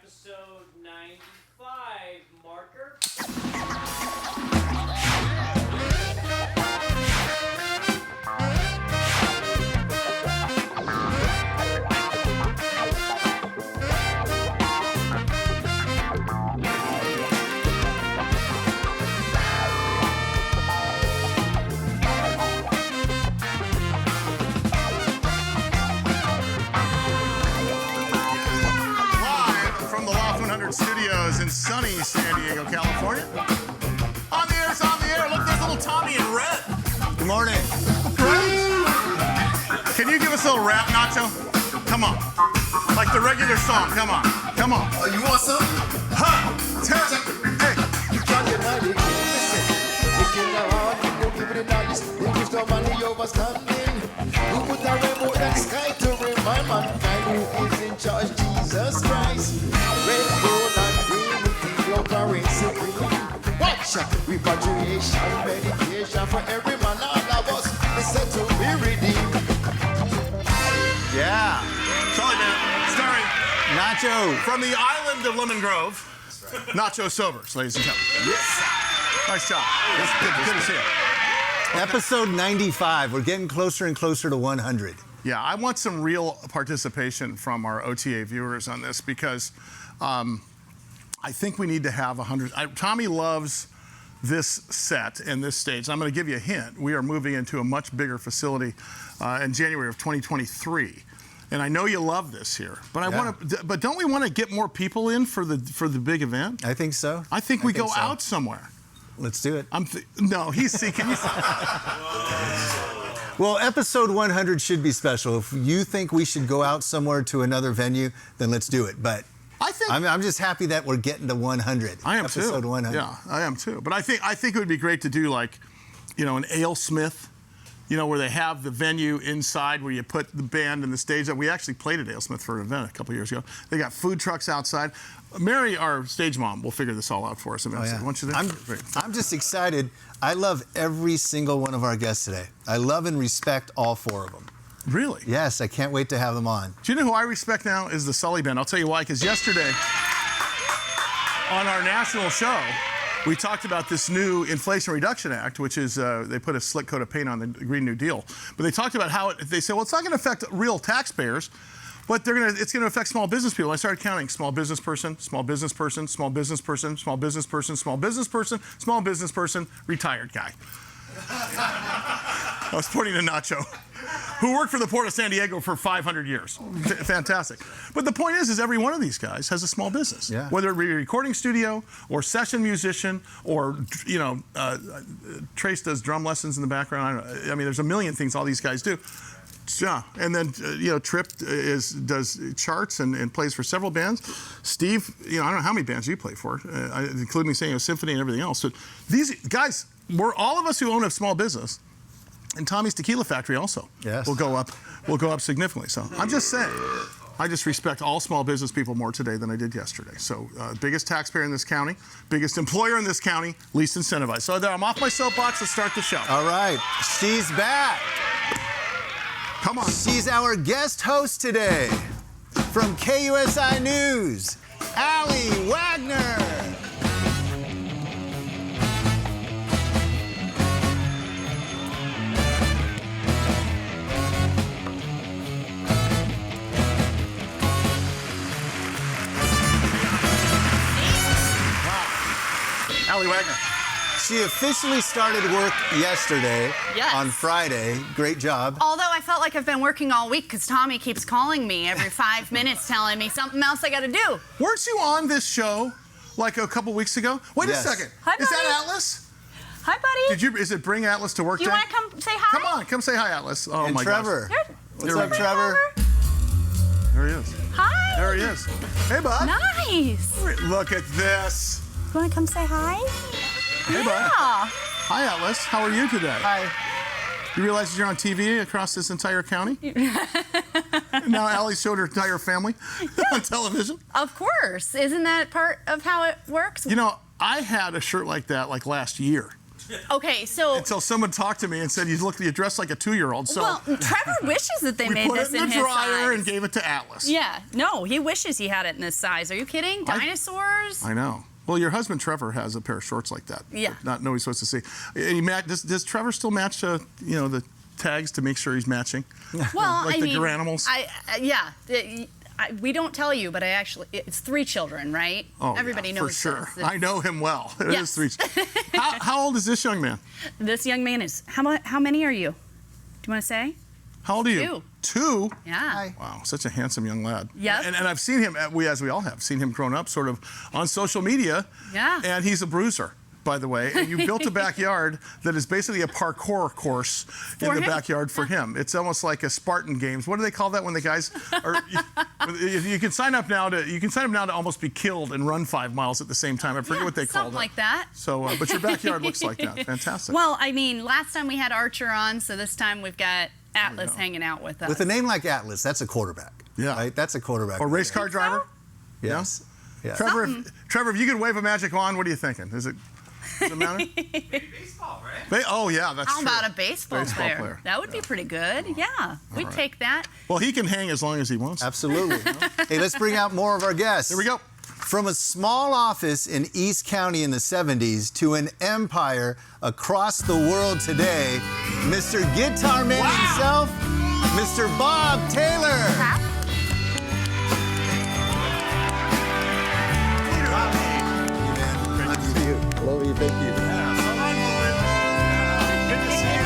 episode 95 marker. Studios in sunny San Diego, California. On the air's on the air. Look, there's little Tommy in red. Good morning. Can you give us a little rap, Nacho? Come on. Like the regular song. Come on. Come on. You want some? Ha! Hey. You can't deny it. Listen, if you're not hard, you don't give it a nice. They use no money overstanding. Who put a remote that sky to remind mankind who is in charge? Jesus Christ. Red, gold, and green will be your glory supreme. Watch out. Repatriation, medication for every man, all of us is set to be redeemed. Yeah. Sully Band, starring Nacho. from the island of Lemon Grove, Nacho Sobers, ladies and gentlemen. Yes. Nice job. Good to see you. Episode 95. We're getting closer and closer to 100. Yeah, I want some real participation from our OTA viewers on this because I think we need to have 100. Tommy loves this set and this stage. I'm going to give you a hint. We are moving into a much bigger facility in January of 2023. And I know you love this here, but but don't we want to get more people in for the big event? I think so. I think we go out somewhere. Let's do it. No, he's seeking. Well, episode 100 should be special. If you think we should go out somewhere to another venue, then let's do it. But I think I'm just happy that we're getting to 100. I am episode too. 100. Yeah, I am too. But I think it would be great to do like, an AleSmith, where they have the venue inside where you put the band and the stage up. We actually played at AleSmith for an event a couple years ago. They got food trucks outside. Mary, our stage mom, will figure this all out for us eventually. Oh, Won't you think? I'm just excited. I love every single one of our guests today. I love and respect all four of them. Really? Yes, I can't wait to have them on. Do you know who I respect now is the Sully Band? I'll tell you why, because yesterday on our national show, we talked about this new Inflation Reduction Act, which is they put a slick coat of paint on the Green New Deal. But they talked about how they said, well, it's not going to affect real taxpayers, but it's going to affect small business people. I started counting small business person, small business person, small business person, small business person, small business person, small business person, retired guy. I was pointing to Nacho, who worked for the Port of San Diego for 500 years. Fantastic. But the point is every one of these guys has a small business. Yeah. Whether it be a recording studio or session musician or, Trace does drum lessons in the background. I mean, there's a million things all these guys do. Yeah, and then Trip does charts and plays for several bands. Steve, I don't know how many bands you play for, including San Diego Symphony and everything else. So these guys, we're all of us who own a small business, and Tommy's Tequila Factory also will go up significantly. So I'm just saying, I just respect all small business people more today than I did yesterday. So biggest taxpayer in this county, biggest employer in this county, least incentivized. So there, I'm off my soapbox. Let's start the show. All right, she's back. Come on. She's our guest host today from KUSI News, Allie Wagner. Allie Wagner. She officially started work yesterday Yes. on Friday. Great job. Although I felt like I've been working all week because Tommy keeps calling me every 5 minutes telling me something else I got to do. Weren't you on this show like a couple weeks ago? Wait Yes. a second. Hi, Is that buddy. Atlas? Hi, buddy. Is it Bring Atlas to Work Do you Day? want to come say hi? Come on, come say hi, Atlas. Oh and my Trevor. gosh. What's Here up, we go. Trevor? There he is. Hi. There he is. Hey, bud. Nice. Look at this. You want to come say hi? Hey, bud. Yeah. Hi, Atlas. How are you today? Hi. You realize that you're on TV across this entire county? Now Allie showed her entire family on television. Of course. Isn't that part of how it works? I had a shirt like that last year. Okay, so Until someone talked to me and said, you dress like a 2-year-old. So well, Trevor wishes that they we made put this it in the his dryer size. and gave it to Atlas. Yeah, no, he wishes he had it in this size. Are you kidding? Dinosaurs? I know. Well, your husband Trevor has a pair of shorts like that. Yeah. Not nobody's supposed to see. And does Trevor still match? The tags to make sure he's matching. Well, like I the mean, Garanimals. We don't tell you, but it's 3 children, right? Oh, Everybody yeah, knows for sure. this. I know him well. It Yes. is 3. How old is this young man? This young man is how many are you? Do you want to say? How old are you? 2. Yeah. Wow, such a handsome young lad. Yep. And I've seen him, as we all have, seen him grown up sort of on social media. Yeah. And he's a bruiser, by the way. And you built a backyard that is basically a parkour course in the backyard for him. It's almost like a Spartan Games. What do they call that when the guys are? You can sign up now to almost be killed and run 5 miles at the same time. I forget what they call something it. like that. So, but your backyard looks like that. Fantastic. Well, I mean, last time we had Archer on, so this time we've got Atlas hanging out with us. With a name like Atlas, that's a quarterback. Yeah. Right? That's a quarterback. Or race car driver. Yes. Yeah. Trevor, if you could wave a magic wand, what are you thinking? Does it matter? Baseball, right? Oh, yeah, that's How true. about a baseball player? That would be pretty good. Yeah, we'd take that. Well, he can hang as long as he wants. Absolutely. Hey, let's bring out more of our guests. Here we go. From a small office in East County in the 70s to an empire across the world today, Mr. Guitar Man himself, Mr. Bob Taylor. Hello, thank you. Good to see you.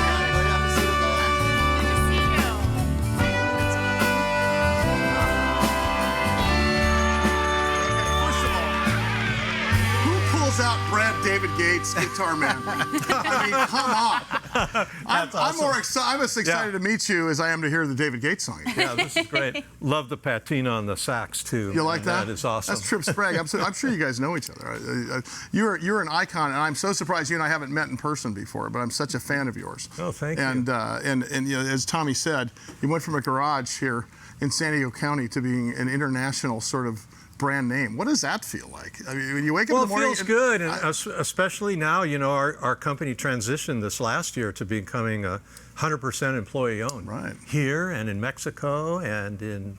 First of all, who pulls out Brad David Gates, Guitar Man? I mean, come on. I'm as excited to meet you as I am to hear the David Gates song. Yeah, this is great. Love the patina on the sax too. You like that? That is awesome. That's Trip Sprague. I'm sure you guys know each other. You're an icon, and I'm so surprised you and I haven't met in person before. But I'm such a fan of yours. Oh, thank you. And as Tommy said, you went from a garage here in San Diego County to being an international sort of brand name. What does that feel like? I mean, when you wake up in the morning, it feels good, and especially now. Our company transitioned this last year to becoming 100% employee-owned. Right. Here and in Mexico and in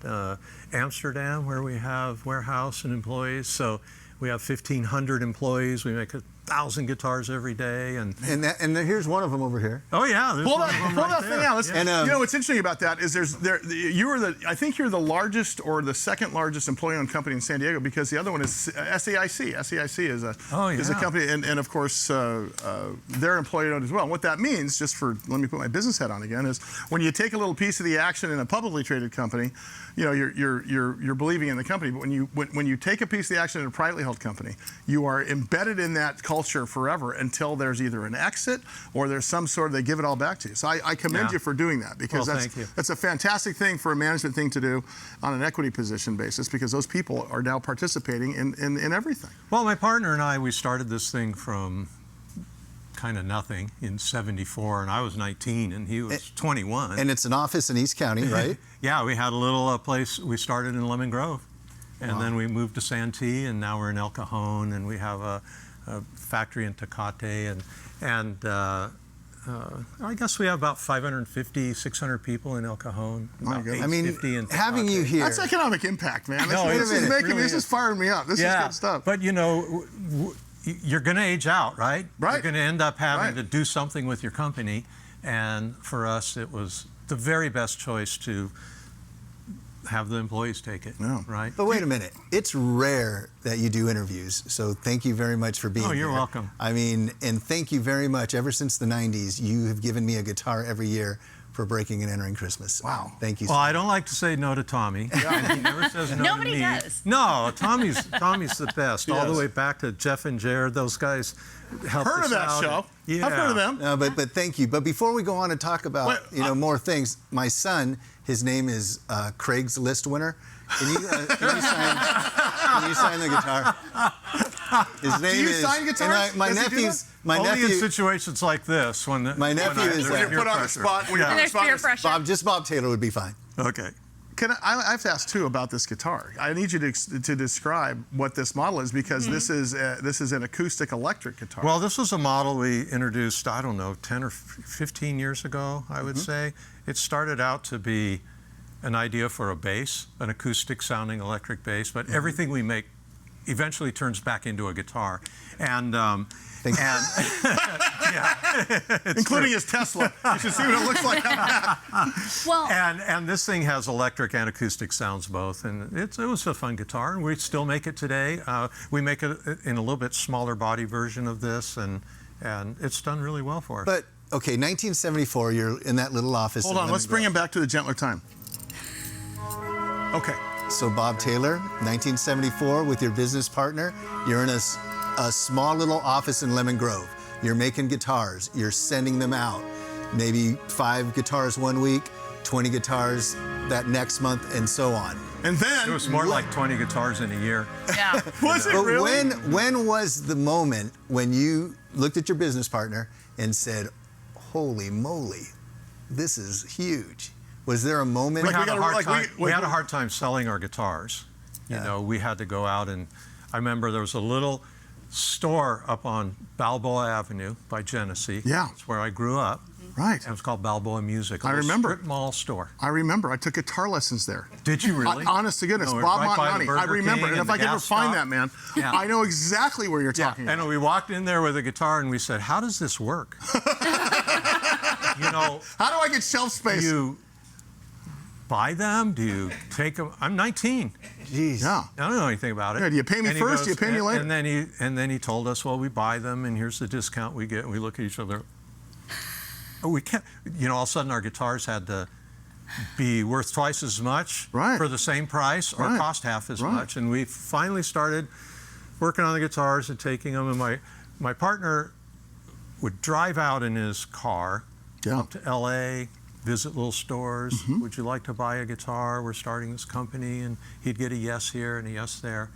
Amsterdam, where we have warehouse and employees. So we have 1,500 employees. We make 1,000 guitars every day, and here's one of them over here. oh yeah, there's pull one of them right that there. thing out. And, you know what's interesting about that is I think you're the largest or the second largest employee-owned company in San Diego, because the other one is SAIC. SAIC is a company, and of course they're employee-owned as well. And what that means, let me put my business hat on again, is when you take a little piece of the action in a publicly traded company, you know you're believing in the company. But when you take a piece of the action in a privately held company, you are embedded in that culture forever until there's either an exit or there's some sort of, they give it all back to you. So I commend you for doing that, because that's a fantastic thing for a management thing to do on an equity position basis, because those people are now participating in everything. Well, my partner and I, we started this thing from kind of nothing in '74, and I was 19 and he was 21. And it's an office in East County, right? Yeah, we had a little place. We started in Lemon Grove, and then we moved to Santee, and now we're in El Cajon, and we have a factory in Tecate, and I guess we have about 550, 600 people in El Cajon. My goodness. I mean, 850 in having Tecate. you here. That's economic impact, man. No, This it is firing me up. This is good stuff. But you know, you're going to age out, right? Right. You're going to end up having to do something with your company, and for us, it was the very best choice to have the employees take it, right? But wait a minute. It's rare that you do interviews, so thank you very much for being here. Oh, you're welcome. I mean, and thank you very much. Ever since the 90s, you have given me a guitar every year for breaking and entering Christmas. Wow. Thank you Well, so I don't like to say no to Tommy. And he never says no Nobody to me. does. No, Tommy's the best. He All the is. way back to Jeff and Jared. Those guys helped Heard us of that out. show? Yeah. I've heard of them. No, but thank you. But before we go on and talk about more things, my son, his name is Craig's List winner. Can you sign the guitar? His name is. sign guitars? My Does he do nephew's. that? My Only in nephew. situations like this, My nephew is When you're put on the spot. There's peer pressure. Bob Taylor would be fine. Okay. I have to ask too about this guitar. I need you to describe what this model is, because this is an acoustic electric guitar. Well, this was a model we introduced, I don't know, 10 or 15 years ago, I would say. It started out to be an idea for a bass, an acoustic sounding electric bass, but everything we make eventually turns back into a guitar. And including his Tesla. You should see what it looks like. Well, and this thing has electric and acoustic sounds both, and it was a fun guitar, and we still make it today. We make it in a little bit smaller body version of this, and it's done really well for us. But okay, 1974, you're in that little office. Hold on, let's bring him back to the gentler time. Okay. So Bob Taylor, 1974, with your business partner, you're in a small little office in Lemon Grove. You're making guitars. You're sending them out. Maybe 5 guitars one week, 20 guitars that next month, and so on. And then it was more like 20 guitars in a year. yeah. Was it But really? when was the moment when you looked at your business partner and said, "Holy moly, this is huge"? Was there a moment? We had a hard like, time. we- We had a hard time selling our guitars. You know, we had to go out, and I remember there was a little store up on Balboa Avenue by Genesee. Yeah. That's where I grew up. Right. And it was called Balboa Music. I remember. Strip mall store. I remember. I took guitar lessons there. Did you really? Honest to goodness, No, Bob right by the Montgomery. I Burger remember. King And if and I the can ever gas find stop. that, man, Yeah. I know exactly where you're talking about. And we walked in there with a guitar, and we said, "How does this work?" You know, How do I get shelf space? do you buy them? Do you take them? I'm 19. Jeez. Yeah. I don't know anything about it. Yeah, do you pay me And he first? Do you pay me later? And then he told us, well, we buy them, and here's the discount we get. And we look at each other. Oh, we can't. You know, all of a sudden our guitars had to be worth twice as much Right. for the same price, or Right. cost half as Right. much. And we finally started working on the guitars and taking them. And my partner would drive out in his car Yeah. up to L.A., visit little stores. Would you like to buy a guitar? We're starting this company. And he'd get a yes here and a yes there.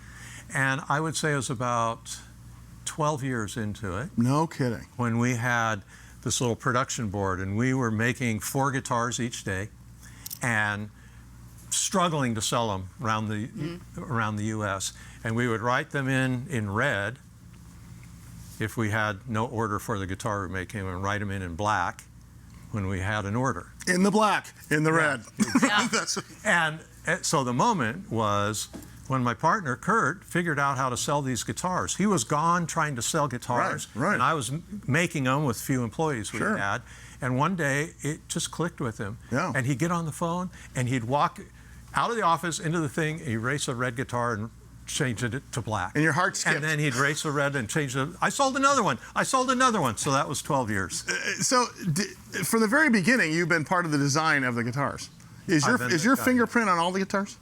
And I would say it was about 12 years into it No kidding. when we had this little production board, and we were making 4 guitars each day and struggling to sell them around the U.S. And we would write them in red if we had no order for the guitar we were making, and write them in black when we had an order. In the black, in the red. Yeah. That's, And so the moment was when my partner, Kurt, figured out how to sell these guitars. He was gone trying to sell guitars, Right. and I was making them with few employees we Sure. had. And one day, it just clicked with him. Yeah. And he'd get on the phone, and he'd walk out of the office into the thing, erase a red guitar, and change it to black. And your heart skipped. And then he'd erase the red and change it. I sold another one. So that was 12 years. so, from the very beginning, you've been part of the design of the guitars. Is I've been your the guy. fingerprint on all the guitars?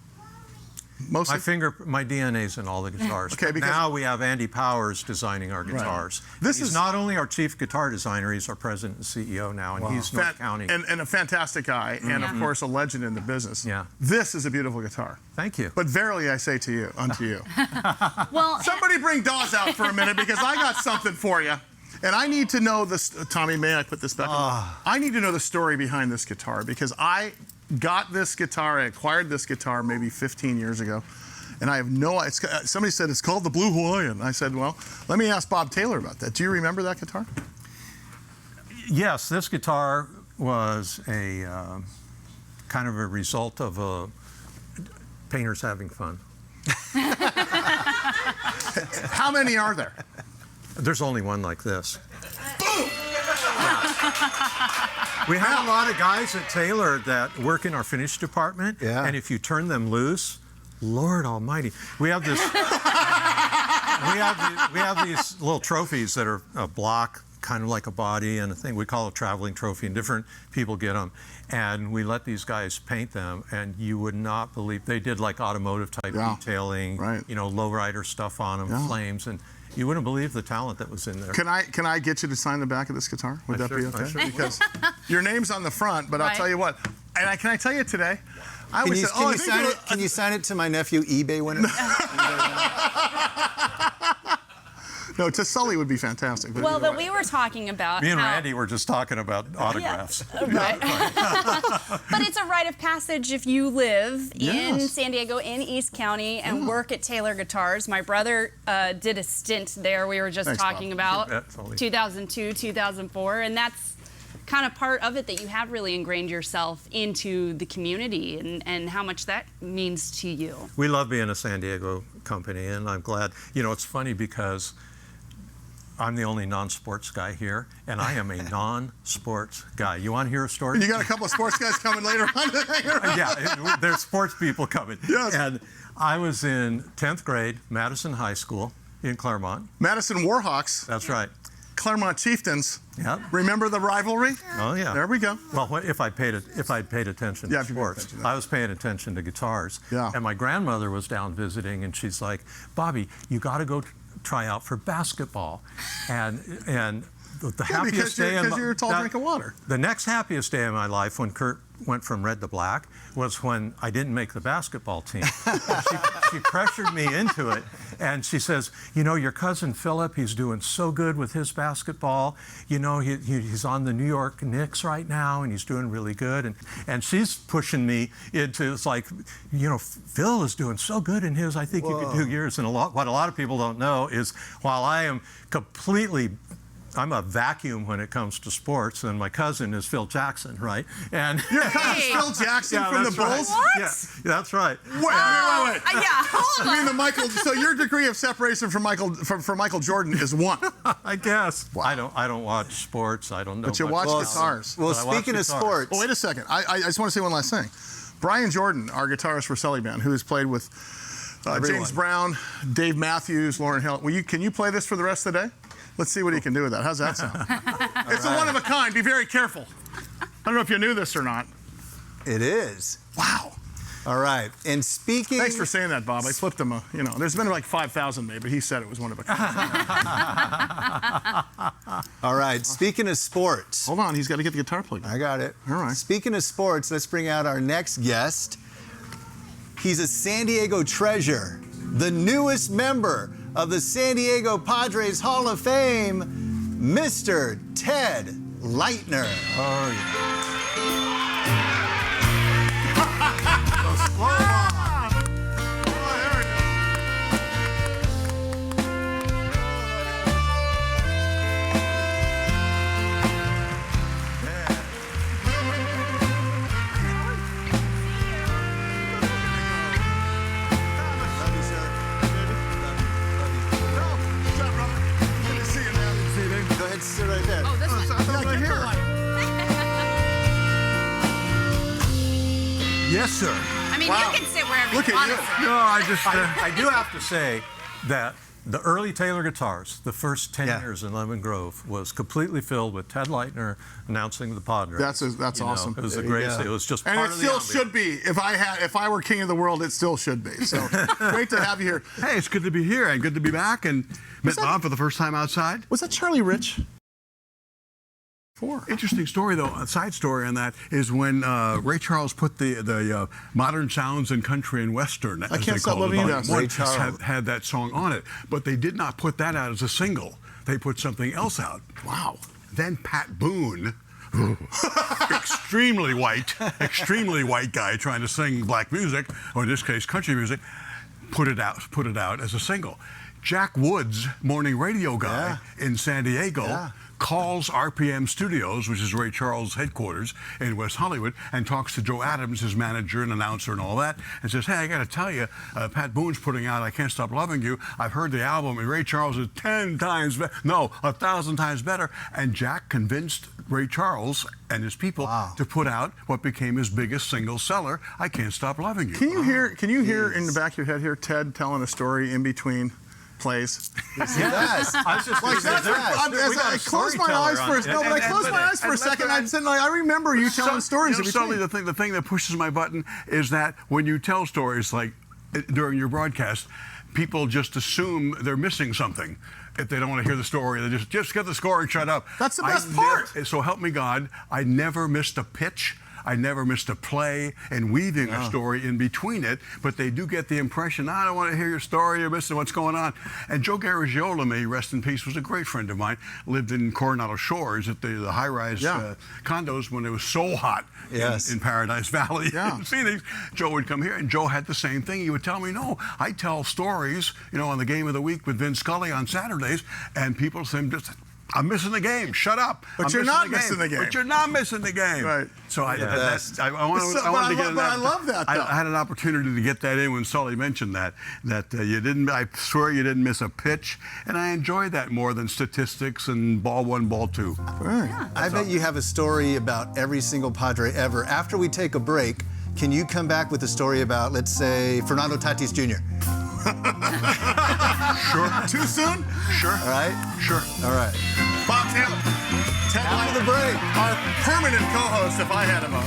Mostly. My DNA's in all the guitars. Okay, But because- now we have Andy Powers designing our guitars. This He's is- not only our chief guitar designer, he's our president and CEO now, and he's North County. And a fantastic guy, and of course a legend in the business. Yeah. This is a beautiful guitar. Thank you. But verily I say to you, unto you. Well, Somebody bring Dawes out for a minute, because I got something for you. And I need to know this. Tommy, may I put this back on? I need to know the story behind this guitar, because I got this guitar, I acquired this guitar maybe 15 years ago. And I have somebody said it's called the Blue Hawaiian. I said, well, let me ask Bob Taylor about that. Do you remember that guitar? Yes, this guitar was a kind of a result of painters having fun. How many are there? There's only one like this. We have a lot of guys at Taylor that work in our finish department, Yeah. and if you turn them loose, Lord Almighty, we have this. we have these little trophies that are a block, kind of like a body, and a thing we call a traveling trophy, and different people get them, and we let these guys paint them, and you would not believe they did like automotive type Yeah. detailing, Right. you know, lowrider stuff on them, Yeah. flames, and you wouldn't believe the talent that was in there. Can I get you to sign the back of this guitar? Would that be okay? Because your name's on the front, but I'll Right. tell you what. And can I tell you today? I Can always you, said, can, I you think sign you're- it, can you sign it to my nephew, eBay winner? No, to Sully would be fantastic. Well, either but way. we were talking about Me and how, Randy were just talking about autographs. right. But it's a rite of passage if you live in Yes. San Diego, in East County, and work at Taylor Guitars. My brother did a stint there. We were just Thanks, talking Bob. about You bet, Sully. 2002, 2004, and that's kind of part of it, that you have really ingrained yourself into the community and how much that means to you. We love being a San Diego company, and I'm glad. You know, it's funny because I'm the only non-sports guy here, and I am a non-sports guy. You want to hear a story? You got a couple of sports guys coming later on. Yeah, there's sports people coming. Yes. And I was in 10th grade, Madison High School in Claremont. Madison Warhawks, That's right. Claremont Chieftains. Yep. Remember the rivalry? Oh yeah. There we go. Well, if I'd paid attention Yeah, to if you paid sports, attention, I was paying attention to guitars. Yeah. And my grandmother was down visiting, and she's like, "Bobby, you got to go try out for basketball." And the happiest day because you're a tall drink of water. The next happiest day of my life, when Kurt went from red to black, was when I didn't make the basketball team. she pressured me into it, and she says, "You know, your cousin Philip, he's doing so good with his basketball. You know, he's on the New York Knicks right now, and he's doing really good." And she's pushing me into, it's like, you know, Phil is doing so good in his. I think you could do yours. And what a lot of people don't know is, while I am I'm a vacuum when it comes to sports, and my cousin is Phil Jackson, right? And Your cousin's Phil Jackson from the that's right. Bulls? What? Yeah, that's right. Wait. Yeah, hold I mean, on. the Michael. So your degree of separation from Michael Jordan is 1. I guess. I don't watch sports. I don't know. But you much watch about guitars. it. Well, But I watch speaking of guitars. sports, Well, wait a second. I just want to say one last thing. Brian Jordan, our guitarist for Sully Band, who has played with James Brown, Dave Matthews, Lauryn Hill. Can you play this for the rest of the day? Let's see what he can do with that. How's that sound? It's a one of a kind. Be very careful. I don't know if you knew this or not. it is. Wow. All right. And speaking. Thanks for saying that, Bob. I flipped him there's been like 5,000 made, but he said it was one of a kind. All right. Speaking of sports. Hold on, he's got to get the guitar plugged in. I got it. All right. Speaking of sports, let's bring out our next guest. He's a San Diego treasure, the newest member of the San Diego Padres Hall of Fame, Mr. Ted Leitner. Oh, yeah. Go ahead, sit right there. Oh, this one. Right here. Yes, sir. I mean, Wow. you can sit wherever Look you at want you. to sit. No, I do have to say that the early Taylor guitars, the first 10 years in Lemon Grove, was completely filled with Ted Leitner announcing the Padres. That's You know, awesome. It was the There you greatest. go. It was just And part it of the still ambiance. should be. If I were king of the world, it still should be. So great to have you here. Hey, it's good to be here and good to be back and met Bob for the first time outside. Was that Charlie Rich? Interesting story, though. A side story on that is when Ray Charles put the modern sounds in country and western. I Can't Stop Loving You, yes. Ray Charles. had that song on it, but they did not put that out as a single. They put something else out. Wow. Then Pat Boone, extremely white guy trying to sing black music, or in this case country music, put it out as a single. Jack Woods, morning radio guy in San Diego, calls RPM Studios, which is Ray Charles' headquarters in West Hollywood, and talks to Joe Adams, his manager and announcer and all that, and says, "Hey, I got to tell you, Pat Boone's putting out I Can't Stop Loving You. I've heard the album, and Ray Charles is 1,000 times better." And Jack convinced Ray Charles and his people to put out what became his biggest single seller, I Can't Stop Loving You. Can you hear in the back of your head here Ted telling a story in between plays? Yes. I was just gonna say, I closed my eyes for a second. I'm sitting like, I remember you telling stories. You know, Sully, the thing that pushes my button is that when you tell stories like during your broadcast, people just assume they're missing something. If they don't want to hear the story, they just get the score and shut up. That's the best part. So help me God, I never missed a pitch. I never missed a play and weaving a story in between it, but they do get the impression, I don't want to hear your story, you're missing what's going on. And Joe Garagiola, may he rest in peace, was a great friend of mine, lived in Coronado Shores at the high-rise condos when it was so hot in Paradise Valley in Phoenix. Joe would come here, and Joe had the same thing. He would tell me, no, I tell stories, on the Game of the Week with Vin Scully on Saturdays, and people say, I'm missing the game. Shut up. But you're not missing the game. But you're not missing the game. Right. So I wanted to get I love that, though. I had an opportunity to get that in when Sully mentioned that you didn't. I swear you didn't miss a pitch, and I enjoy that more than statistics and ball one, ball two. Yeah. I bet you have a story about every single Padre ever. After we take a break, can you come back with a story about, let's say, Fernando Tatis Jr.? Sure. Too soon? Sure. All right? Sure. All right. Bob Taylor. After the break. Our permanent co-host, if I had him on.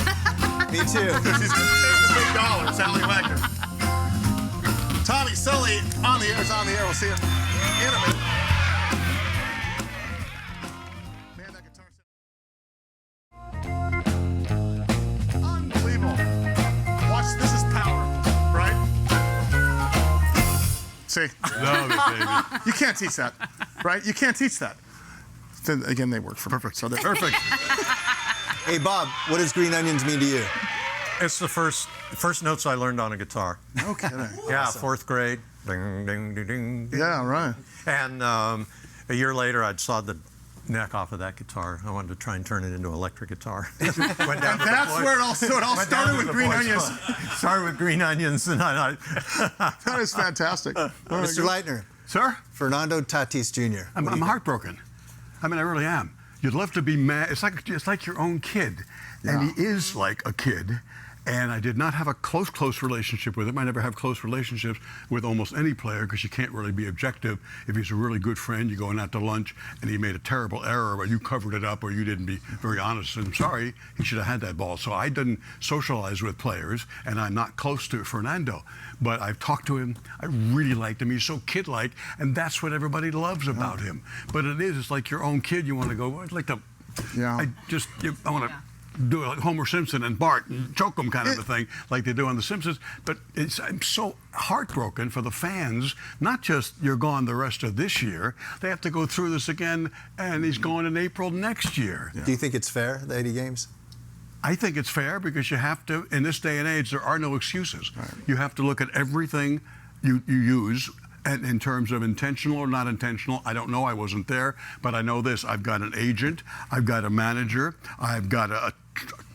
Me too. She's going to pay the big dollars, Allie Wagner. Tommy, Sully, on the air is on the air. We'll see you in a minute. Man, that guitar sound. Unbelievable. Watch, this is power, right? See? Love it, baby. You can't teach that, right? You can't teach that. Then, again, they work for perfect. So they're perfect. Hey, Bob, what does green onions mean to you? It's the first notes I learned on a guitar. No kidding. Yeah, 4th grade. Ding, ding, ding, ding, ding. Yeah, right. And a year later, I'd sawed the neck off of that guitar. I wanted to try and turn it into an electric guitar. That's where it all started with green onions. Started with green onions, and I That is fantastic. Mr. Leitner. Sir? Fernando Tatis Jr. I'm heartbroken. I mean, I really am. You'd love to be mad. It's like your own kid. And he is like a kid. And I did not have a close relationship with him. I never have close relationships with almost any player because you can't really be objective. If he's a really good friend, you're going out to lunch and he made a terrible error, but you covered it up or you didn't be very honest. I'm sorry, he should have had that ball. So I didn't socialize with players, and I'm not close to Fernando. But I've talked to him. I really liked him. He's so kid-like, and that's what everybody loves about him. But it's like your own kid. You want to go, I'd like to, I want to do it like Homer Simpson and Bart and choke them kind of a thing like they do on The Simpsons. But I'm so heartbroken for the fans, not just you're gone the rest of this year, they have to go through this again, and he's gone in April next year. Do you think it's fair, the 80 games? I think it's fair because you have to, in this day and age, there are no excuses. Right. You have to look at everything you use. And in terms of intentional or not intentional, I don't know. I wasn't there, but I know this. I've got an agent. I've got a manager. I've got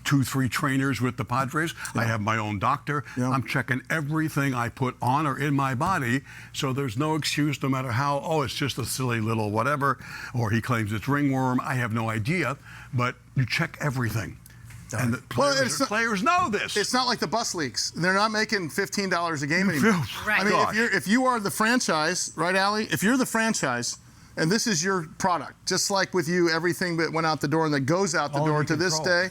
2-3 trainers with the Padres. I have my own doctor. I'm checking everything I put on or in my body, so there's no excuse no matter how, it's just a silly little whatever, or he claims it's ringworm. I have no idea, but you check everything. And the players know this. It's not like the bus leagues. They're not making $15 a game anymore. Right. I mean, if you are the franchise, right, Allie? If you're the franchise, and this is your product, just like with you, everything that went out the door and that goes out the door to this day,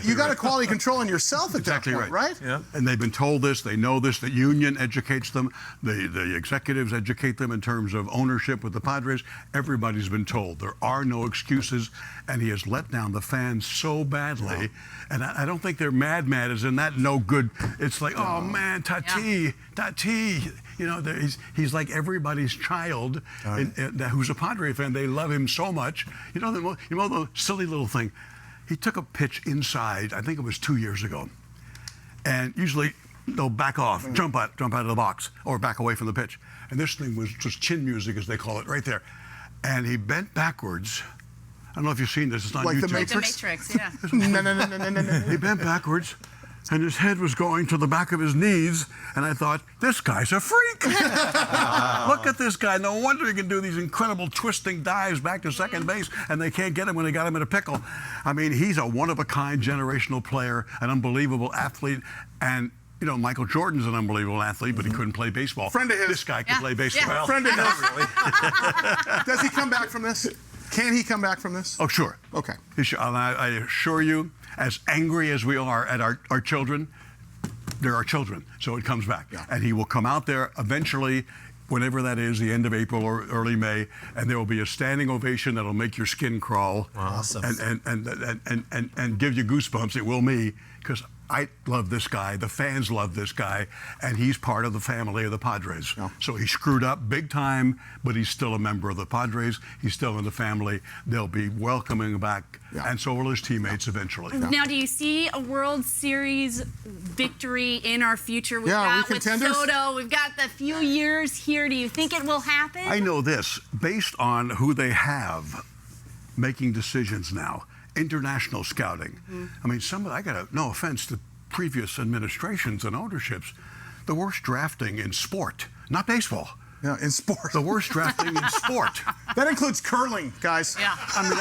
you got a quality control on yourself at that point, right? Yeah. And they've been told this. They know this. The union educates them. The executives educate them in terms of ownership with the Padres. Everybody's been told there are no excuses, and he has let down the fans so badly. And I don't think they're mad as in that no good. It's like, oh man, Tati. He's like everybody's child who's a Padre fan. They love him so much. You know the silly little thing. He took a pitch inside, I think it was 2 years ago. And usually they'll back off, jump out of the box, or back away from the pitch. And this thing was just chin music, as they call it, right there. And he bent backwards. I don't know if you've seen this. It's on YouTube. Like The Matrix, yeah. No. He bent backwards, and his head was going to the back of his knees, and I thought, this guy's a freak. Look at this guy. No wonder he can do these incredible twisting dives back to second base, and they can't get him when they got him in a pickle. I mean, he's a one-of-a-kind generational player, an unbelievable athlete, and Michael Jordan's an unbelievable athlete, but he couldn't play baseball. Friend of his. This guy can play baseball. Yeah. Friend of his. Does he come back from this? Can he come back from this? Oh, sure. Okay. I assure you, as angry as we are at our children, they're our children, so it comes back. Yeah. And he will come out there eventually, whenever that is, the end of April or early May, and there will be a standing ovation that'll make your skin crawl. Awesome. And give you goosebumps. It will me, because I love this guy, the fans love this guy, and he's part of the family of the Padres. Yeah. So he screwed up big time, but he's still a member of the Padres. He's still in the family. They'll be welcoming him back, and so will his teammates eventually. Now, do you see a World Series victory in our future? We've Yeah, are we got with contenders? Soto, we've got the few years here. Do you think it will happen? I know this, based on who they have making decisions now, international scouting. I mean, no offense to previous administrations and ownerships, the worst drafting in sport, not baseball. Yeah, in sport. The worst drafting in sport. That includes curling, guys. Yeah. I mean,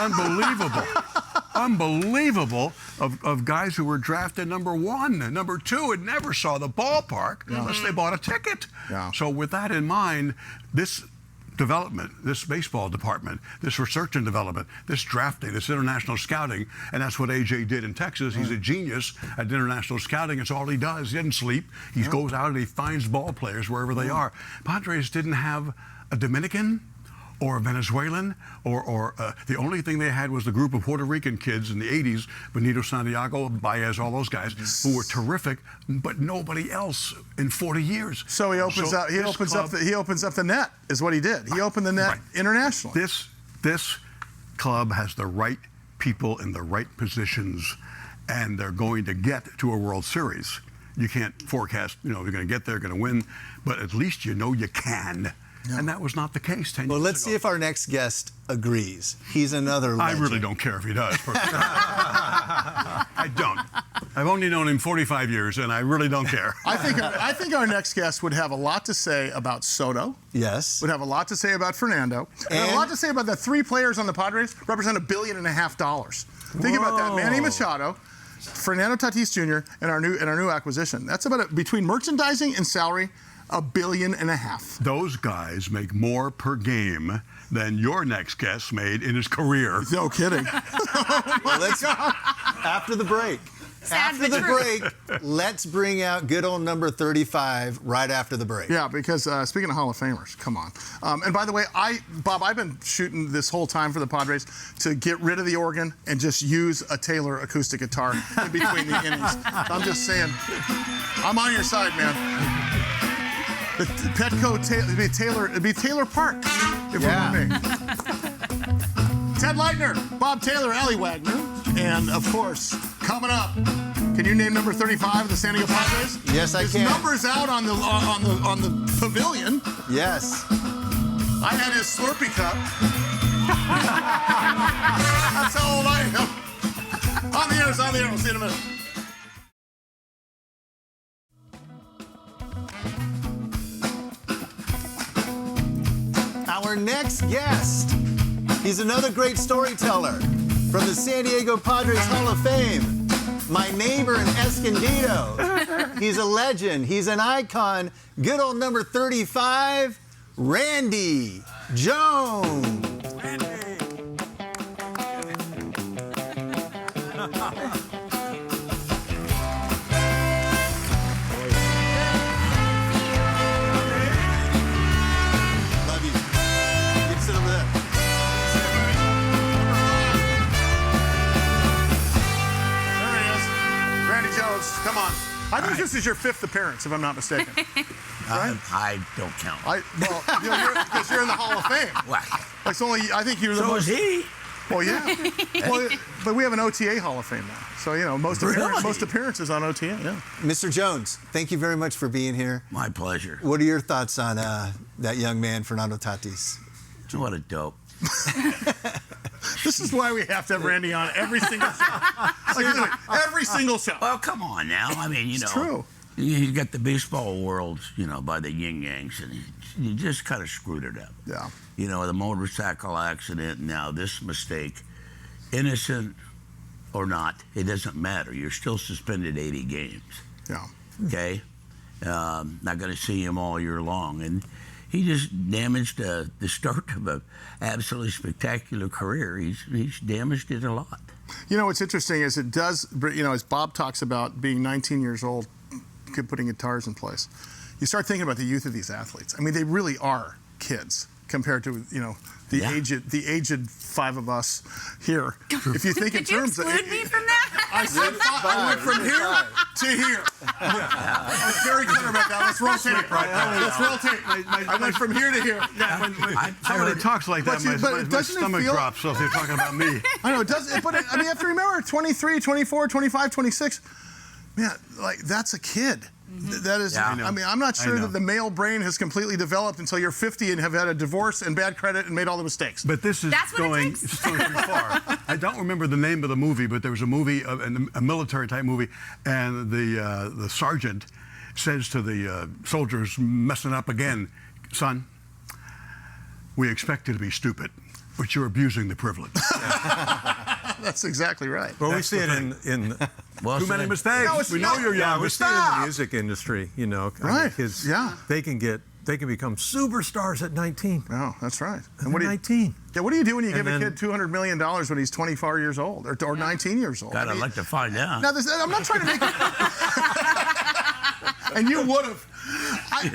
unbelievable of guys who were drafted number 1 and number 2 and never saw the ballpark unless they bought a ticket. Yeah. So with that in mind, this development, this baseball department, this research and development, this drafting, this international scouting, and that's what AJ did in Texas. He's a genius at international scouting. It's all he does. He doesn't sleep. He goes out and he finds ball players wherever they are. Padres didn't have a Dominican or a Venezuelan, or the only thing they had was the group of Puerto Rican kids in the 80s, Benito Santiago, Baez, all those guys, who were terrific, but nobody else in 40 years. So he opens up the net, is what he did. He opened the net internationally. This club has the right people in the right positions, and they're going to get to a World Series. You can't forecast, they're going to get there, going to win, but at least you can. And that was not the case 10 years ago. Well, let's see if our next guest agrees. He's another legend. I really don't care if he does. I don't. I've only known him 45 years, and I really don't care. I think our next guest would have a lot to say about Soto. Yes. Would have a lot to say about Fernando. And a lot to say about the 3 players on the Padres represent $1.5 billion. Think about that. Manny Machado, Fernando Tatis Jr., and our new acquisition. That's about between merchandising and salary, $1.5 billion. Those guys make more per game than your next guest made in his career. No kidding. After the break. Let's bring out good old number 35 right after the break. Yeah, because speaking of Hall of Famers, come on. And by the way, Bob, I've been shooting this whole time for the Padres to get rid of the organ and just use a Taylor acoustic guitar in between the innings. I'm just saying, I'm on your side, man. The Petco, it'd be Taylor Park if it were me. Ted Leitner, Bob Taylor, Allie Wagner, and of course, coming up, can you name number 35 of the San Diego Padres? Yes, I can. His number's out on the pavilion. Yes. I had his Slurpee cup. That's how old I am. On the air. We'll see you in a minute. Our next guest, he's another great storyteller from the San Diego Padres Hall of Fame. My neighbor in Escondido. He's a legend. He's an icon. Good old number 35, Randy Jones. Come on. I think this is your 5th appearance, if I'm not mistaken. Right? I don't count. Because you're in the Hall of Fame. Well, It's only, I think you're the most. so is he. Well, yeah. Well, but we have an OTA Hall of Fame now. So, most appearances on OTA, yeah. Mr. Jones, thank you very much for being here. My pleasure. What are your thoughts on that young man, Fernando Tatis? What a dope. This is why we have to have Randy on every single show. Every single show. Well, come on now. I mean, It's true. You got the baseball world, by the yin-yangs, and you just kind of screwed it up. Yeah. The motorcycle accident, now this mistake, innocent or not, it doesn't matter. You're still suspended 80 games. Yeah. Okay? Not going to see him all year long. And he just damaged the start of an absolutely spectacular career. He's damaged it a lot. What's interesting is it does, as Bob talks about being 19 years old, putting guitars in place, you start thinking about the youth of these athletes. I mean, they really are kids. compared to the aged five of us here. If you think in Did you terms exclude me from that? I went from here to here. I was very clear about that. Let's rotate. Let's rotate. I went from here to here. Somebody talks like that, my stomach drops. So if they're talking about me, I know it does. But I mean, you have to remember, 23, 24, 25, 26. Man, like that's a kid. That is, Yeah. I mean, I'm not sure know. that the male brain has completely developed until you're 50 and have had a divorce and bad credit and made all the mistakes. but this is That's what it going takes. too far. I don't remember the name of the movie, but there was a movie, a military type movie, and the sergeant says to the soldiers messing up again, "Son, we expect you to be stupid, but you're abusing the privilege." That's exactly right. Well, we see it in Well, Too many said. mistakes. No, it's we know not. you're young. we but see it in the stop. music industry. I mean, Right. kids, Yeah. they can become superstars at 19. No, that's right. And And what do you, 19. yeah, what do you do when you give a then- kid $200 million when he's 24 years old or 19 years old? God, I I'd mean, like to find out. now, I'm not trying to make it. And you would have.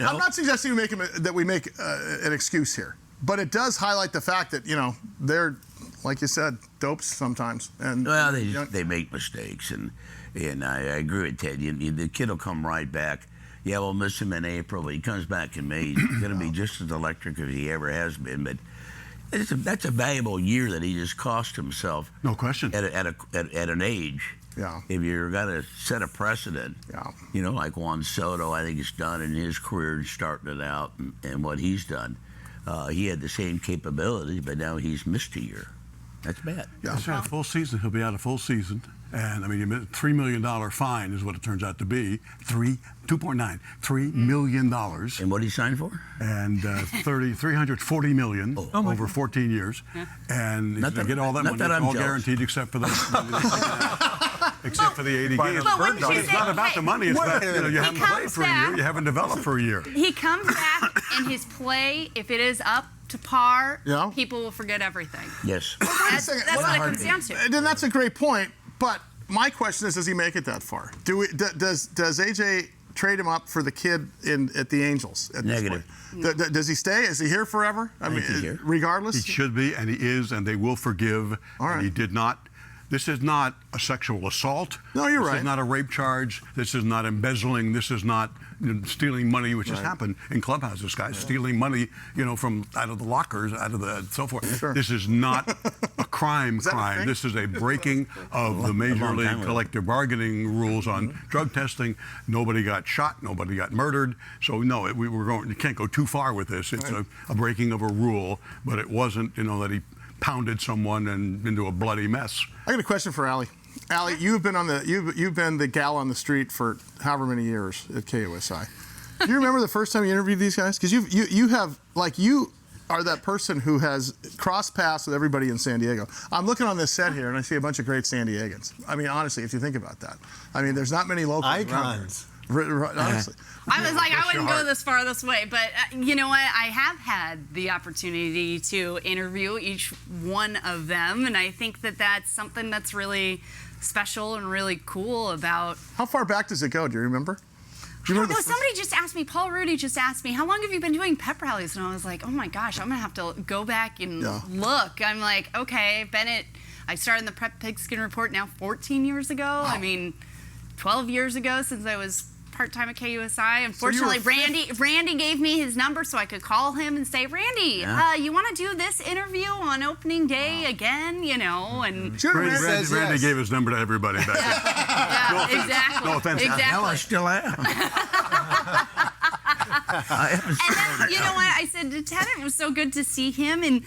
I'm not suggesting we make an excuse here, but it does highlight the fact that they're, like you said, dopes sometimes. And Well, they make mistakes, and I agree with Ted. The kid will come right back. Yeah, we'll miss him in April, but he comes back in May. He's going to be just as electric as he ever has been. But that's a valuable year that he just cost himself. No question. At an age. Yeah. If you're going to set a precedent, Yeah. like Juan Soto, I think it's done in his career, starting it out, and what he's done. He had the same capability, but now he's missed a year. That's bad. Yeah. He's had a full season. He'll be out a full season. And I mean, $3 million fine is what it turns out to be. $3 million. And what did he sign for? And $340 million over 14 years. And he's Not going that- to get all that not money. that It's I'm all jealous. guaranteed except for the except for the 80 games. But wouldn't you But it's say, not about hey, the money. It's about, you He haven't comes played for a back- year. You haven't developed for a year. He comes back and his play, if it is up to par, Yeah. people will forget everything. Yes. That's second. what Well, it comes down to. And then that's a great point. But my question is, does he make it that far? Does AJ trade him up for the kid at the Angels? At this Negative. point? Does he stay? Is he here forever? I mean, think he's here. regardless. He should be, and he is, and they will forgive. All right. And he did not. This is not a sexual assault. No, you're This right. is not a rape charge. This is not embezzling. This is not stealing money, which has happened in clubhouses. Guys stealing money, from out of the lockers, out of the so forth. Sure. This is not a crime. that a thing? This is a breaking of the Major long time League ago. collective bargaining rules on drug testing. Nobody got shot. Nobody got murdered. So no, you can't go too far with this. It's a breaking of a rule, but it wasn't, that he pounded someone and into a bloody mess. I got a question for Allie. Allie, you've been you've been the gal on the street for however many years at KUSI. Do you remember the first time you interviewed these guys? Because you are that person who has crossed paths with everybody in San Diego. I'm looking on this set here and I see a bunch of great San Diegans. I mean, honestly, if you think about that, I mean, there's not many locals around here. Icons. Honestly. I was like, I Bless your wouldn't go heart. this far this way, but you know what? I have had the opportunity to interview each one of them, and I think that that's something that's really special and really cool about. How far back does it go? Do you remember? Do you remember No, the first- somebody just asked me, Paul Rudy just asked me, how long have you been doing pep rallies? And I was like, oh my gosh, I'm gonna have to go back and look. I'm like, okay, I started in the Prep Pigskin Report now 14 years ago. Wow. I mean, 12 years ago since I was part-time at KUSI. Unfortunately, So Randy gave me his number so I could call him and say, Randy, you want to do this interview on opening day again? And Sure, man. says Randy yes. gave his number to everybody back then. yeah, exactly. No offense. Exactly. Hell, I still am. I haven't And then, you know what? I said to Ted, it was so good to see him in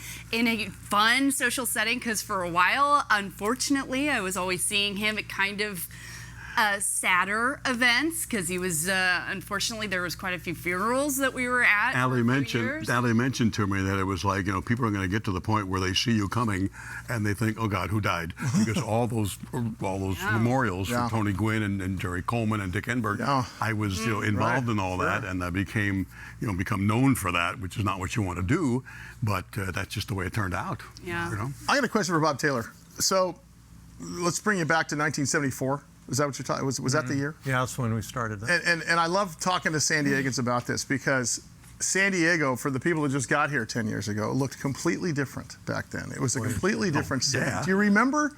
a fun social setting because for a while, unfortunately, I was always seeing him at kind of sadder events because he was, unfortunately, there was quite a few funerals that we were at. Allie over the years. mentioned to me that it was like, people are going to get to the point where they see you coming and they think, oh God, who died? Because all those memorials Yeah. for Tony Gwynn and Jerry Coleman and Dick Enberg, Yeah. I was involved in all that, and I become known for that, which is not what you want to do, but that's just the way it turned out. Yeah. I got a question for Bob Taylor. So let's bring you back to 1974. Is that what you're talking? Was that the year? Yeah, that's when we started that. And I love talking to San Diegans about this because San Diego, for the people that just got here 10 years ago, looked completely different back then. It was a completely different city. yeah. Do you remember,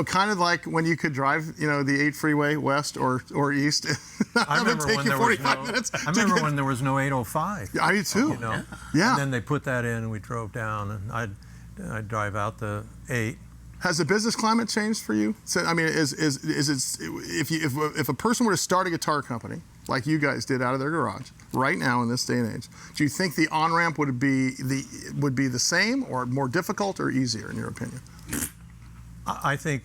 kind of like when you could drive, the 8 freeway west or east? I remember when there was when there was no 805. Yeah, I do too. Yeah. And then they put that in, and we drove down, and I'd drive out the 8. Has the business climate changed for you? So, I mean, is it if a person were to start a guitar company like you guys did out of their garage right now in this day and age, do you think the on-ramp would be the same or more difficult or easier in your opinion? I think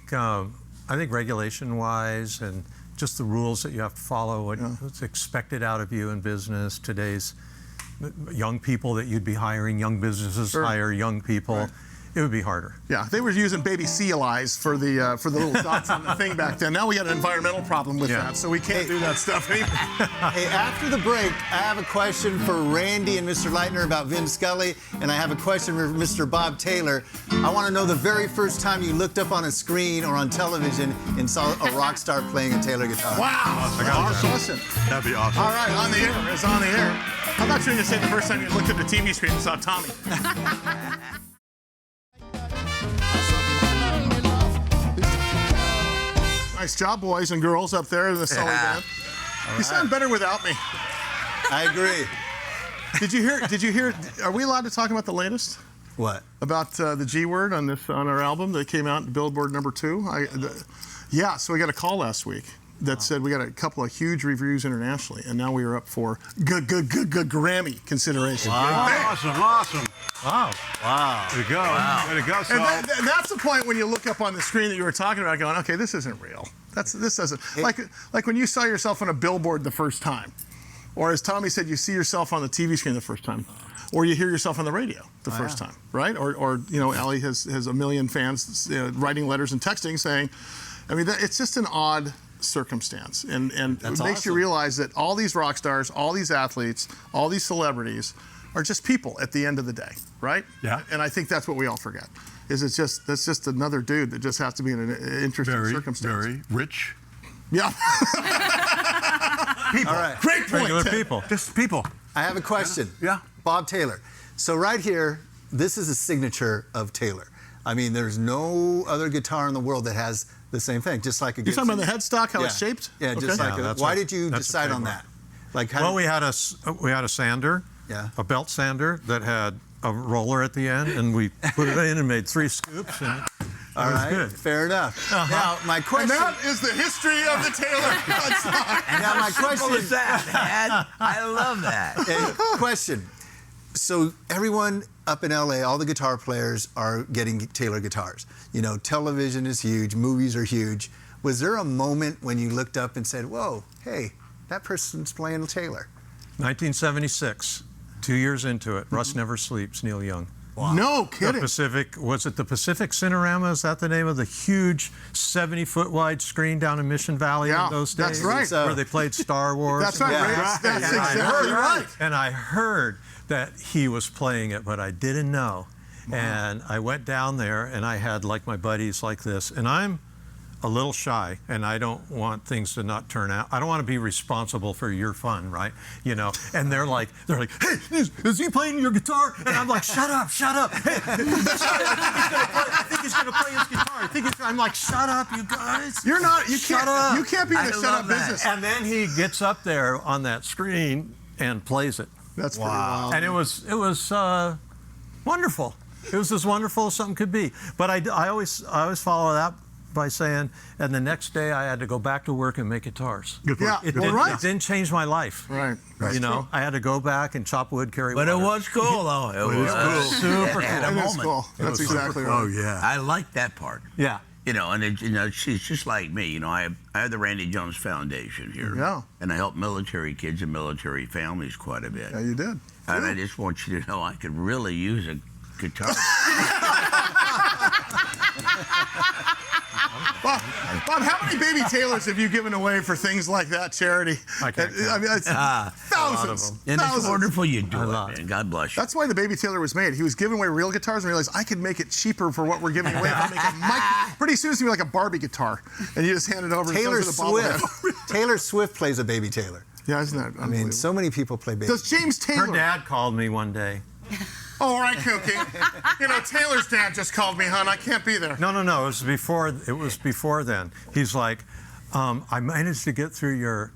regulation-wise and just the rules that you have to follow, what's expected out of you in business, today's young people that you'd be hiring, young businesses hire young people. Right. It would be harder. Yeah, they were using baby seal eyes for the little dots on the thing back then. Now we got an environmental problem with that, so we can't do that stuff anymore. Hey, after the break, I have a question for Randy and Mr. Leitner about Vin Scully, and I have a question for Mr. Bob Taylor. I want to know the very first time you looked up on a screen or on television and saw a rock star playing a Taylor guitar. Wow, Awesome. awesome. That'd be awesome. All right, on the air. It's on the air. I'm not sure you say the first time you looked at the TV screen and saw Tommy. Nice job, boys and girls up there in the Sully Band. You sound better without me. I agree. Did you hear? Are we allowed to talk about the latest? What? About the G word on our album that came out in Billboard #2? Yeah. So we got a call last week that said we got a couple of huge reviews internationally, and now we are up for Grammy consideration. Wow. Awesome. Wow. Wow. Way to go. Way to go, Sal. And that's the point when you look up on the screen that you were talking about, going, okay, this isn't real. This doesn't like when you saw yourself on a billboard the first time, or as Tommy said, you see yourself on the TV screen the first time, or you hear yourself on the radio the first time, right? Or Allie has a million fans writing letters and texting saying, I mean, it's just an odd circumstance, and it makes you realize that all these rock stars, all these athletes, all these celebrities are just people at the end of the day, right? Yeah. And I think that's what we all forget. That's just another dude that just has to be in an interesting circumstance. Very rich. Yeah. People. All right. Great point. Regular Ted. people. Just people. I have a question. Yeah. Bob Taylor. So right here, this is a signature of Taylor. I mean, there's no other guitar in the world that has the same thing, just like a You're talking about the headstock, how it's shaped? Yeah, just Okay. like that's why a- did you that's a decide on trademark. that? Like, Well, we had a sander, Yeah. a belt sander that had a roller at the end, and we put it in and made 3 scoops, and all it was right, good. fair enough. Now, my And question. that is the history of the Taylor headstock. Now, my Simple question. as that, Dad. I love that. Question. So everyone up in LA, all the guitar players are getting Taylor guitars. Television is huge, movies are huge. Was there a moment when you looked up and said, whoa, hey, that person's playing Taylor? 1976, 2 years into it, Rust Never Sleeps, Neil Young. No The kidding. was it the Pacific Cinerama? Is that the name of the huge 70-foot wide screen down in Mission Valley Yeah, in those days? that's right. Where they played Star Wars. That's right. Yeah. That's exactly right. And I heard that he was playing it, but I didn't know. And I went down there, and I had like my buddies like this, and I'm a little shy, and I don't want things to not turn out. I don't want to be responsible for your fun, right? And they're like, hey, is he playing your guitar? And I'm like, shut up. Hey, I think he's gonna play his guitar. I'm like, shut up, you guys. You're not. You Shut can't. up. You can't be in the I shut love up that. business. And then he gets up there on that screen and plays it. That's pretty wild. And it was wonderful. It was as wonderful as something could be. But I always follow that by saying, and the next day I had to go back to work and make guitars. Good point. Yeah. It Well, didn't change my life. Right. That's true. I had to go back and chop wood, carry But water. it was cool, though. It was super At a It is moment. cool. That's exactly right. Oh, yeah. I like that part. Yeah. And she's just like me. I have the Randy Jones Foundation here. Yeah. And I help military kids and military families quite a bit. Yeah, you did. And I just want you to know I could really use a guitar. Bob, how many baby Taylors have you given away for things like that charity? I can't count. I mean, it's thousands. And it's Thousands. wonderful you do it, love man. God bless you. That's why the baby Taylor was made. He was giving away real guitars and realized I could make it cheaper for what we're giving away. If I make a mic. Pretty soon it's gonna be like a Barbie guitar, and you just hand it over. Taylor and it comes with a bobblehead. Swift. Taylor Swift plays a baby Taylor. Yeah, isn't that I mean, unbelievable? so many people play bass. Does James Her Taylor? dad called me one day. Oh, all right, Kookie. You know, Taylor's dad just called me, hon. I can't be there. No. It was before then. He's like, I managed to get through your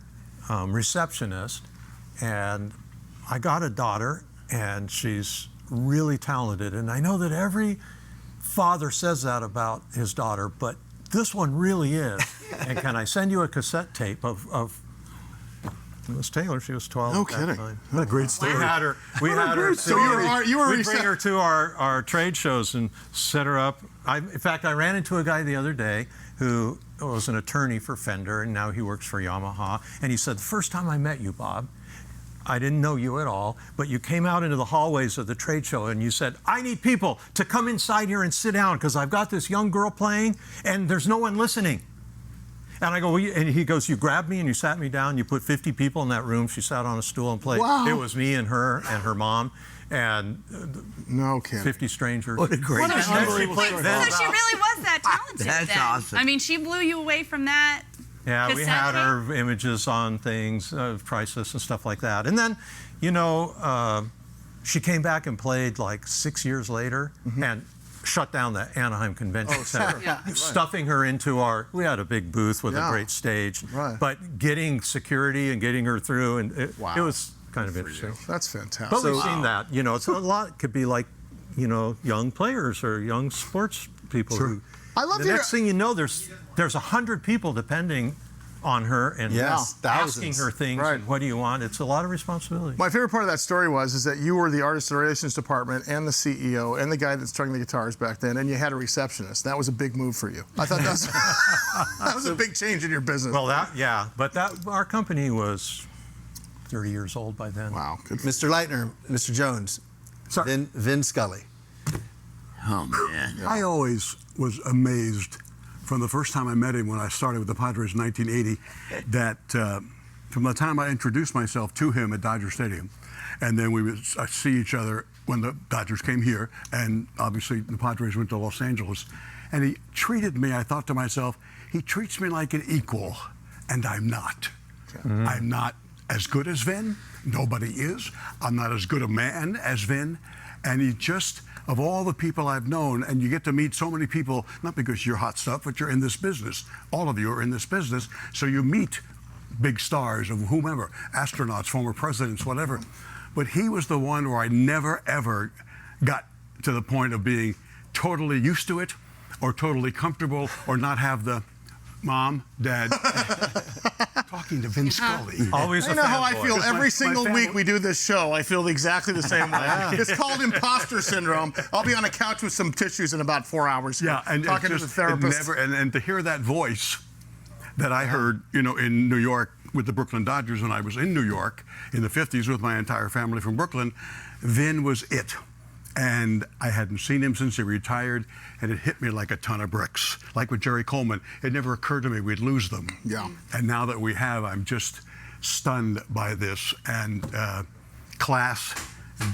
receptionist, and I got a daughter, and she's really talented. And I know that every father says that about his daughter, but this one really is. And can I send you a cassette tape of Miss Taylor? She was 12 No at that kidding. time. What a great story. We had her. So you were We'd bring her to our trade shows and set her up. In fact, I ran into a guy the other day who was an attorney for Fender, and now he works for Yamaha. And he said, the first time I met you, Bob, I didn't know you at all, but you came out into the hallways of the trade show and you said, I need people to come inside here and sit down because I've got this young girl playing and there's no one listening. And I go, well, and he goes, you grabbed me and you sat me down. You put 50 people in that room. She sat on a stool and played. Wow. It was me and her mom, and No kidding. 50 strangers. What a great What a story. unbelievable Wait, story. so she really was that talented That's then. awesome. I mean, she blew you away from that. Yeah, we cassette had tape? her images on things, priceless and stuff like that. And then, you know, she came back and played like 6 years later and shut down the Anaheim Convention Center. Yeah. Stuffing her into we had a big booth with Yeah. a great stage, Right. but getting security and getting her through, and it was kind of interesting. That's fantastic. But we've seen that, you know, it's a lot. It could be like, you know, young players or young sports people. Who, I love the your- next thing you know, there's 100 people depending on her and Yes, asking thousands. her things. Right. And what do you want? It's a lot of responsibility. My favorite part of that story is that you were the artist relations department and the CEO and the guy that strung the guitars back then, and you had a receptionist. That was a big move for you. I thought that was, that was a big change in your business. Well, but our company was 30 years old by then. Wow. Good. Mr. Leitner, Mr. Jones, Vin Scully. Oh, man. I always was amazed from the first time I met him when I started with the Padres in 1980 that from the time I introduced myself to him at Dodger Stadium, and then we would see each other when the Dodgers came here, and obviously the Padres went to Los Angeles, and he treated me, I thought to myself, he treats me like an equal, and I'm not. Mm-hmm. I'm not as good as Vin. Nobody is. I'm not as good a man as Vin. And he just, of all the people I've known, and you get to meet so many people, not because you're hot stuff, but you're in this business. All of you are in this business. So you meet big stars of whomever, astronauts, former presidents, whatever. But he was the one where I never, ever got to the point of being totally used to it or totally comfortable or not have the mom, dad, talking to Vin Scully. Always I a know how I fanboy. feel Because every my single family- week we do this show. I feel exactly the same way. It's called imposter syndrome. I'll be on a couch with some tissues in about 4 hours. Yeah, and talking to it's the just, therapist. and to hear that voice that I heard, you know, in New York with the Brooklyn Dodgers when I was in New York in the 50s with my entire family from Brooklyn, Vin was it. And I hadn't seen him since he retired, and it hit me like a ton of bricks. Like with Jerry Coleman, it never occurred to me we'd lose them. Yeah. And now that we have, I'm just stunned by this. And class,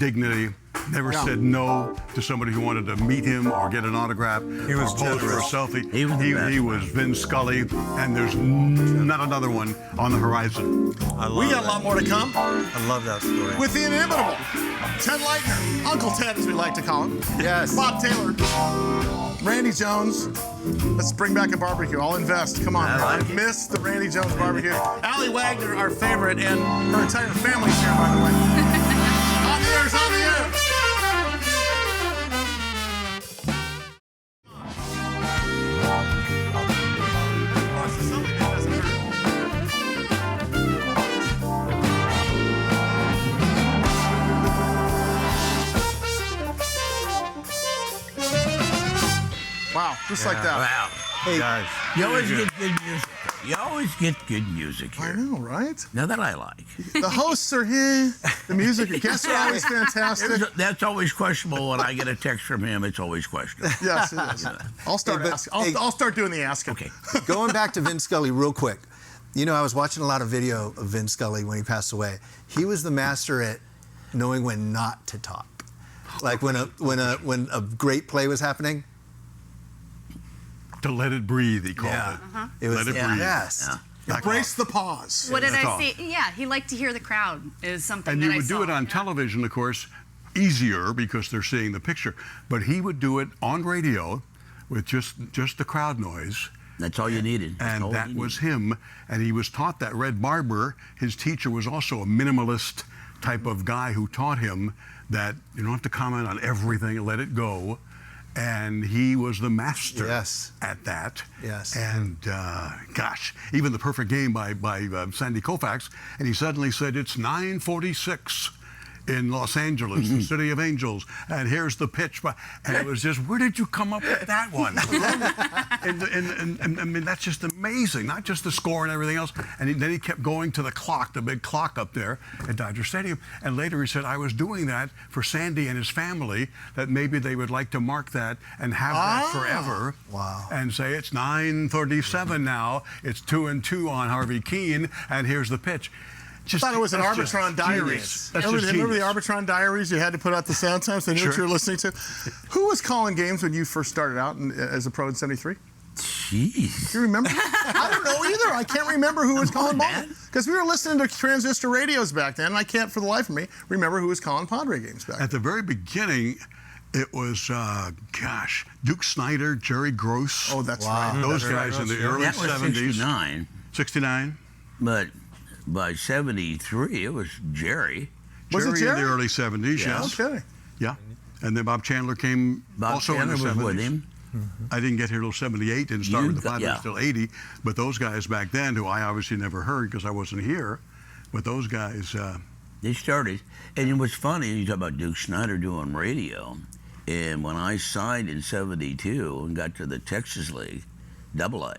dignity, never said no to somebody who wanted to meet him or get an autograph. He was or pose for a generous. selfie. He was the best. He was Vin Scully, and there's not another one on the horizon. I love We got a that. lot more to come I love that story. with the inimitable Ted Leitner, Uncle Ted as we like to call him. Yes. Bob Taylor, Randy Jones. Let's bring back a barbecue. I'll invest. Come on. I like I miss the Randy Jones barbecue. Allie Wagner, our favorite, and her entire family's here, by the way. On the air's on the air. Of course, the Sully Band doesn't hurt. Wow, just like that. Wow. Guys, You always get good music. You always get good music I here. know, right? Now that I like. The hosts are here. The music, the guests are always fantastic. That's always questionable when I get a text from him. It's always questionable. Yes, it is. I'll start Hey, but- asking. hey- I'll start doing the asking. Okay. Going back to Vin Scully real quick. You know, I was watching a lot of video of Vin Scully when he passed away. He was the master at knowing when not to talk. Like when a great play was happening. To let it breathe, he called it. It was Let it the breathe. best. Yeah. Embrace the pause. What did That's I all. say? Yeah, he liked to hear the crowd is something And that you I would do saw, it on yeah. television, of course, easier because they're seeing the picture. But he would do it on radio with just the crowd noise. That's all you needed. That's And all that you was needed. him. And he was taught that. Red Barber, his teacher, was also a minimalist type of guy who taught him that you don't have to comment on everything, let it go. And he was the master Yes. at that. Yes. And gosh, even the perfect game by Sandy Koufax, and he suddenly said it's 9:46 in Los Angeles, the city of angels, and here's the pitch. And it was just, where did you come up with that one? and I mean, that's just amazing. Not just the score and everything else. And then he kept going to the clock, the big clock up there at Dodger Stadium. And later he said, I was doing that for Sandy and his family, that maybe they would like to mark that and have that forever. Wow. And say it's 9:37 now. It's 2-2 on Harvey Keene, and here's the pitch. I thought it was an That's just Arbitron Diaries. genius. That's Remember, just remember the genius. Arbitron Diaries? You had to put out the sound times. They knew what Sure. you were listening to. Who was calling games when you first started out as a pro in '73? Jeez. Do you remember? I don't know either. I can't remember who was calling ball man. because we were listening to transistor radios back then, and I can't for the life of me remember who was calling Padre games back then. At the very beginning, it was, Duke Snyder, Jerry Gross. Oh, that's Wow. right. those That's right. guys in the early That was 70s. 69, 69? but by 73, it was Jerry. Was it in Jerry? the early 70s, Yeah. yes. Okay. Yeah. And then Bob Chandler came Bob also Chandler in the was 70s. with him. I didn't get here till 78, didn't start You with the got- Padres yeah. till 80. But those guys back then, who I obviously never heard because I wasn't here, but those guys, They started, and it was funny. You talk about Duke Snyder doing radio, and when I signed in '72 and got to the Texas League, AA,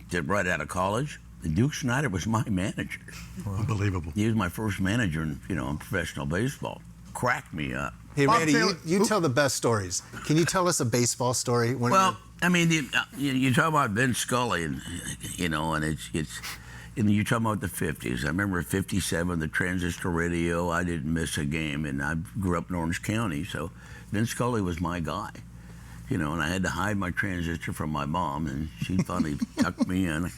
did right out of college, Duke Snyder was my manager. unbelievable. He was my first manager in professional baseball. Cracked me up. Hey, Bob Randy, Taylor- you tell the best stories. Can you tell us a baseball story? Well, I mean, you talk about Vince Scully, and and it's. And you're talking about the 50s. I remember 57, the transistor radio. I didn't miss a game, and I grew up in Orange County, so Vince Scully was my guy. And I had to hide my transistor from my mom, and she finally tucked me in.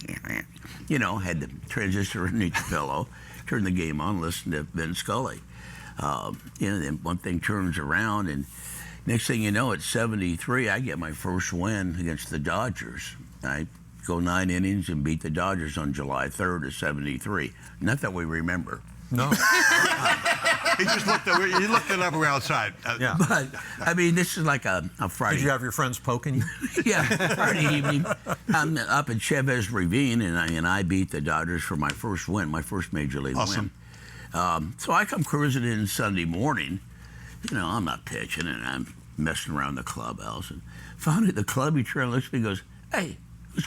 Had the transistor underneath the pillow, turned the game on, listened to Vince Scully. Then one thing turns around, and next thing you know, at 73, I get my first win against the Dodgers. I go 9 innings and beat the Dodgers on July 3rd of '73. Not that we remember. No. He just looked it up around outside. Yeah. But, I mean, this is like a Friday. Did you have your friends poking you? Yeah, Friday evening. I'm up at Chavez Ravine, and I beat the Dodgers for my first win, my first major league Awesome. win. So I come cruising in Sunday morning. I'm not pitching, and I'm messing around the clubhouse. And finally, the club, he turned and looks at me and goes, "Hey,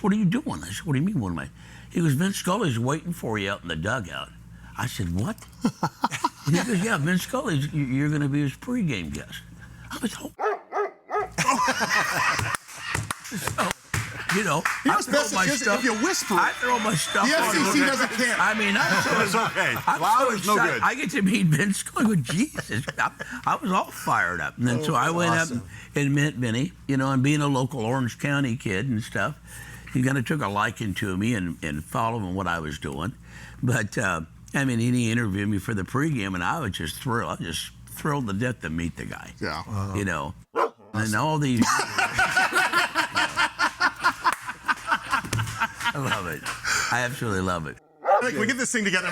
what are you doing?" I said, "What do you mean, what am I?" He goes, "Vince Scully's waiting for you out in the dugout." I said, "What?" And he goes, "Yeah, Vince Scully's, you're going to be his pregame guest." I was, "Oh." So, I throw best my is stuff. if you whisper. I throw my stuff The on FCC him. doesn't care. I mean, It's okay. I'm Loud so is no excited. good. I get to meet Vince Scully. I go, Jesus. I was all fired up. And then so I went awesome. up and met Vinny, and being a local Orange County kid and stuff, he kind of took a liking to me and following what I was doing. But, he interviewed me for the pregame, and I was just thrilled. I was just thrilled to death to meet the guy. Yeah. And all these... I love it. I absolutely love it. Can we get this thing together?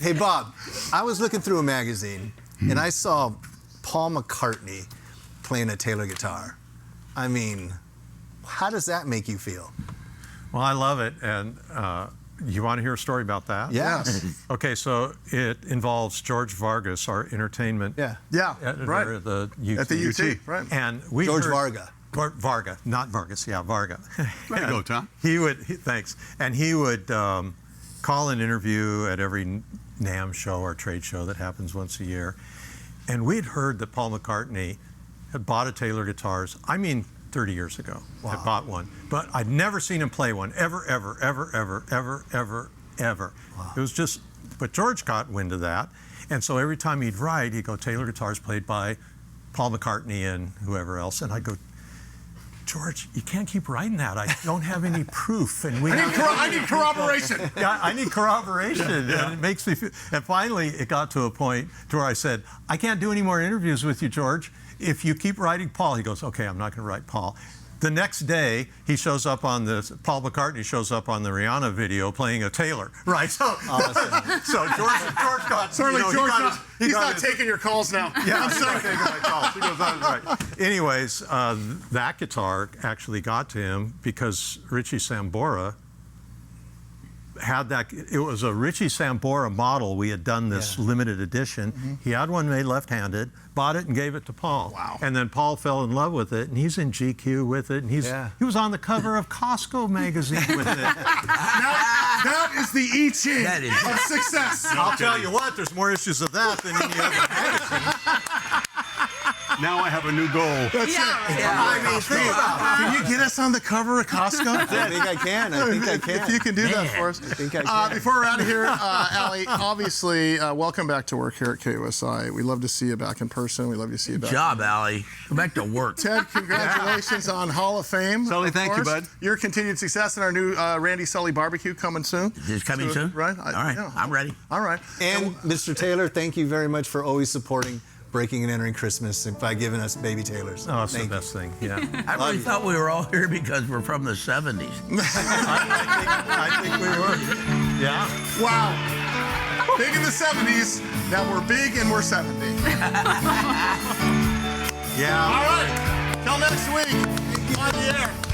Hey, Bob, I was looking through a magazine, and I saw Paul McCartney playing a Taylor guitar. I mean, how does that make you feel? Well, I love it. And you want to hear a story about that? Yes. Okay, so it involves George Vargas, our entertainment Yeah, editor right. at the UT. At the UT, right. And we George heard- Varga. Varga, not Vargas. Yeah, Varga. Way to go, Tom. Thanks. And he would call an interview at every NAMM show or trade show that happens once a year. And we'd heard that Paul McCartney had bought a Taylor guitars, 30 years ago. Had bought one. But I'd never seen him play one, ever. It was just, but George got wind of that. And so every time he'd write, he'd go, Taylor guitars played by Paul McCartney and whoever else. And I'd go, George, you can't keep writing that. I don't have any proof. And I need corroboration. Yeah, I need corroboration. And it makes me feel, and finally it got to a point to where I said, I can't do any more interviews with you, George. If you keep writing Paul, he goes, okay, I'm not going to write Paul. The next day, he shows up on Paul McCartney shows up on the Rihanna video playing a tailor. Right. So, so George got, Sorry, you know, George, he's not taking your calls now. Yeah, I'm sorry. taking my calls. He goes, "That is right." Anyways, that guitar actually got to him because Richie Sambora had that. It was a Richie Sambora model. We had done this limited edition. He had one made left-handed, bought it and gave it to Paul. Wow. And then Paul fell in love with it, and he's in GQ with it, and he was on the cover of Costco magazine with it. That is the I Ching That is- of success. I'll tell you what, there's more issues of that than any other magazine. Now I have a new goal. That's it. I mean, think about it. Can you get us on the cover of Costco? I think I can. I think I can. If you can do that for us. I think I can. Before we're out of here, Allie, obviously, welcome back to work here at KUSI. We love to see you back in person. We love to see you back. Good job, Allie. Go back to work. Ted, congratulations on Hall of Fame. Sully, of thank you, course. bud. Your continued success in our new Randy Sully barbecue coming soon. Is it coming soon? Right. All right. Yeah. I'm ready. All right. And Mr. Taylor, thank you very much for always supporting Breaking and Entering Christmas and by giving us baby Taylors. Oh, it's Thank the you. best thing. Yeah. I really thought we were all here because we're from the 70s. I think we were. Yeah. Wow. Big in the 70s. Now we're big and we're 70. Yeah. All right. Till next week on the air.